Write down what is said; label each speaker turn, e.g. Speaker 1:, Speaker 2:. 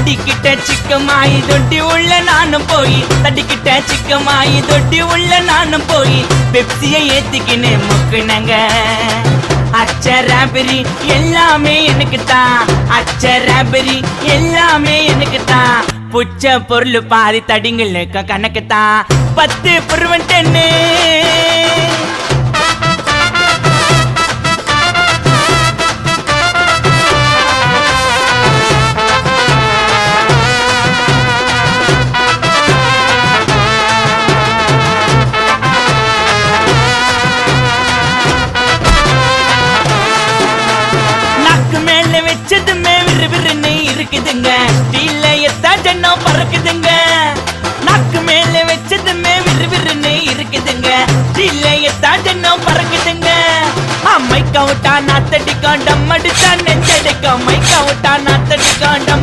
Speaker 1: தடிக்கிட்ட சிக்கமாயி தொட்டி உள்ள நானும் போய் தடிக்கிட்ட சிக்கமாயி தொட்டி உள்ள நானும் போய் பெப்சியை ஏத்திக்கின்னு முக்குனங்க அச்சராபரி எல்லாமே எனக்கு தான் அச்சராபரி எல்லாமே எனக்கு தான் புச்ச பொருள் பாதி தடிங்களுக்கு கணக்கு தான் 10 புருவன் 10 இருக்குதுங்க டீல எத்தா ஜன்னம் பறக்குதுங்க நாக்கு மேல வச்சதுமே விறுவிறுன்னு இருக்குதுங்க டீல எத்தா ஜன்னம் பறக்குதுங்க மைக்கா விட்டா நாத்தடிக்காண்டம் அடிச்சா நெஞ்சடிக்கா மைக்கா விட்டா நாத்தடிக்காண்டம்